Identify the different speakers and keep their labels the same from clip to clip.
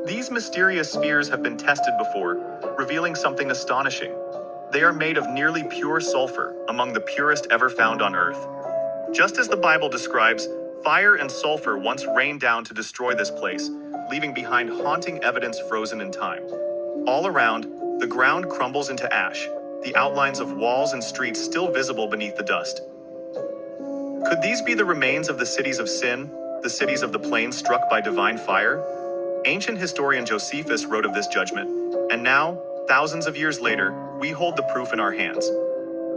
Speaker 1: These mysterious spheres have been tested before, revealing something astonishing. They are made of nearly pure sulfur, among the purest ever found on Earth. Just as the Bible describes, fire and sulfur once rained down to destroy this place, leaving behind haunting evidence frozen in time. All around, the ground crumbles into ash, the outlines of walls and streets still visible beneath the dust. Could these be the remains of the cities of sin, the cities of the plains struck by divine fire? Ancient historian Josephus wrote of this judgment, and now, thousands of years later, we hold the proof in our hands.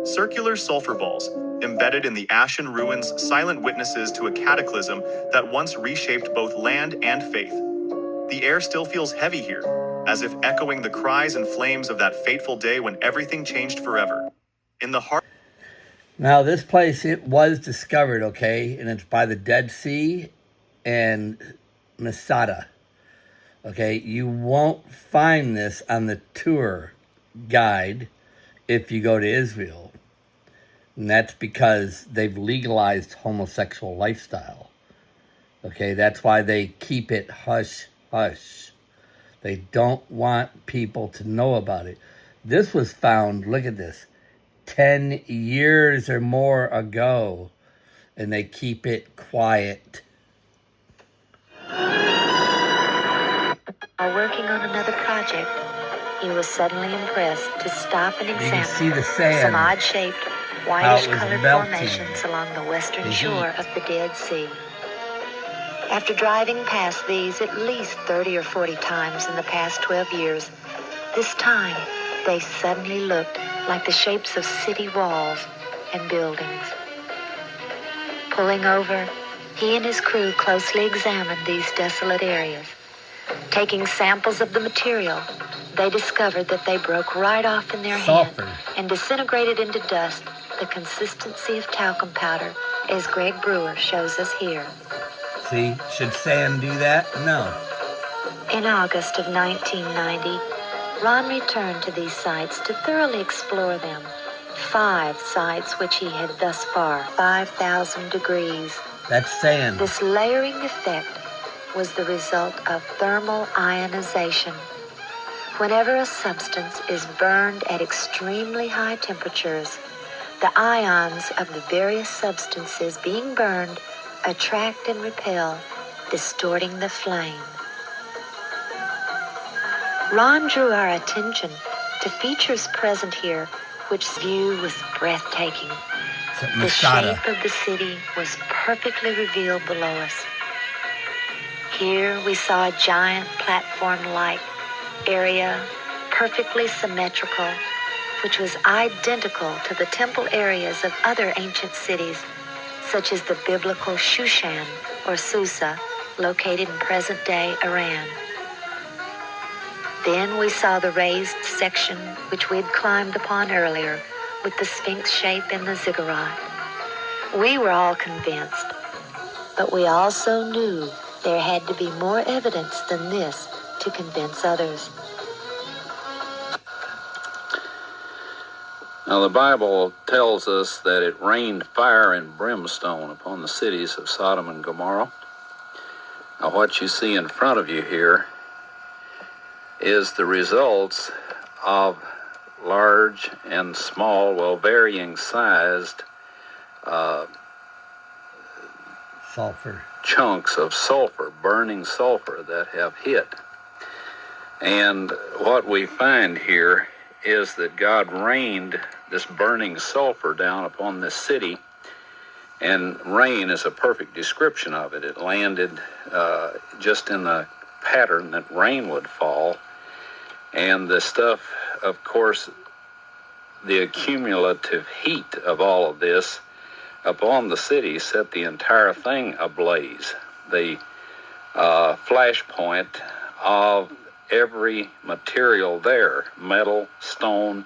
Speaker 1: Circular sulfur balls, embedded in the ashen ruins, silent witnesses to a cataclysm that once reshaped both land and faith. The air still feels heavy here, as if echoing the cries and flames of that fateful day when everything changed forever. In the heart.
Speaker 2: Now, this place, it was discovered, okay, and it's by the Dead Sea and Masada. Okay, you won't find this on the tour guide if you go to Israel. And that's because they've legalized homosexual lifestyle. Okay, that's why they keep it hush, hush. They don't want people to know about it. This was found, look at this, 10 years or more ago, and they keep it quiet.
Speaker 3: While working on another project, he was suddenly impressed to stop and examine
Speaker 2: see the sand,
Speaker 3: some odd-shaped, whitish-colored formations along the western shore of the Dead Sea. After driving past these at least 30 or 40 times in the past 12 years, this time they suddenly looked like the shapes of city walls and buildings. Pulling over, he and his crew closely examined these desolate areas. Taking samples of the material, they discovered that they broke right off in their hand and disintegrated into dust, the consistency of talcum powder, as Greg Brewer shows us here.
Speaker 2: See, should sand do that? No.
Speaker 3: In August of 1990, Ron returned to these sites to thoroughly explore them. 5 sites which he had thus far, 5,000 degrees.
Speaker 2: That's sand.
Speaker 3: This layering effect was the result of thermal ionization. Whenever a substance is burned at extremely high temperatures, the ions of the various substances being burned attract and repel, distorting the flame. Ron drew our attention to features present here which view was breathtaking. The shape of the city was perfectly revealed below us. Here we saw a giant platform-like area, perfectly symmetrical, which was identical to the temple areas of other ancient cities, such as the biblical Shushan or Susa, located in present-day Iran. Then we saw the raised section which we had climbed upon earlier, with the Sphinx shape and the ziggurat. We were all convinced, but we also knew there had to be more evidence than this to convince others.
Speaker 4: Now the Bible tells us that it rained fire and brimstone upon the cities of Sodom and Gomorrah. Now what you see in front of you here is the results of large and small, well, varying sized
Speaker 2: sulfur
Speaker 4: chunks of sulfur, burning sulfur that have hit. And what we find here is that God rained this burning sulfur down upon this city, and rain is a perfect description of it. It landed just in the pattern that rain would fall, and the stuff, of course, the accumulative heat of all of this upon the city set the entire thing ablaze. The flashpoint of every material there, metal, stone,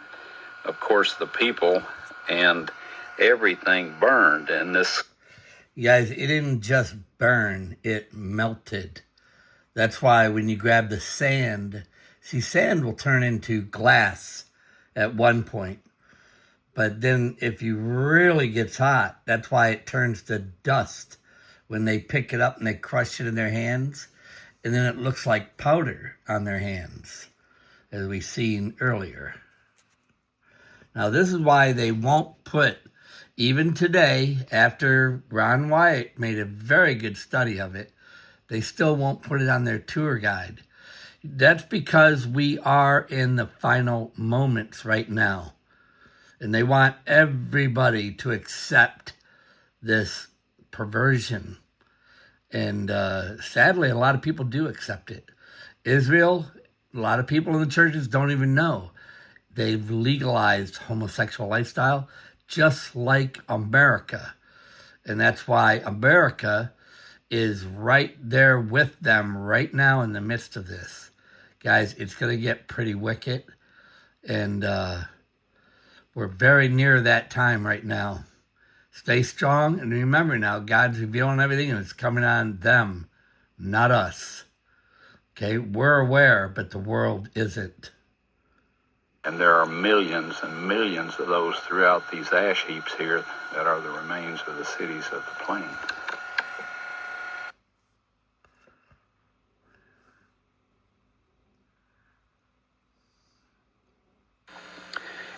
Speaker 4: of course the people, and everything burned. And this,
Speaker 2: you guys, it didn't just burn, it melted. That's why when you grab the sand, see, sand will turn into glass at one point. But then if you really gets hot, that's why it turns to dust when they pick it up and they crush it in their hands. and then it looks like powder on their hands, as we've seen earlier. Now, this is why they won't put, even today, after Ron Wyatt made a very good study of it, they still won't put it on their tour guide. That's because we are in the final moments right now. And they want everybody to accept this perversion. And sadly, a lot of people do accept it. Israel, a lot of people in the churches don't even know. They've legalized homosexual lifestyle just like America. And that's why America is right there with them right now in the midst of this. Guys, it's going to get pretty wicked. And we're very near that time right now. Stay strong. And remember now, God's revealing everything and it's coming on them, not us. Okay, we're aware, but the world isn't.
Speaker 4: And there are millions and millions of those throughout these ash heaps here that are the remains of the cities of the plain.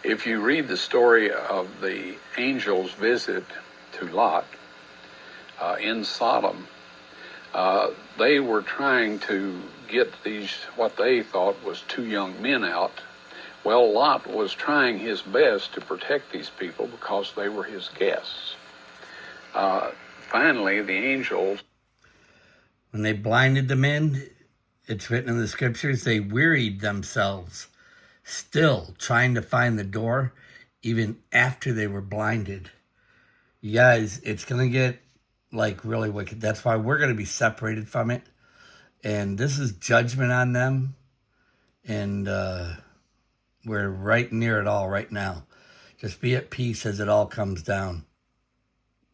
Speaker 4: If you read the story of the angel's visit to Lot in Sodom, they were trying to get these, what they thought was two young men out. Well, Lot was trying his best to protect these people because they were his guests. Finally, the angels...
Speaker 2: When they blinded the men, it's written in the scriptures, they wearied themselves, still trying to find the door, even after they were blinded. You guys, it's going to get, like, really wicked. That's why we're going to be separated from it. And this is judgment on them. And we're right near it all right now. Just be at peace as it all comes down.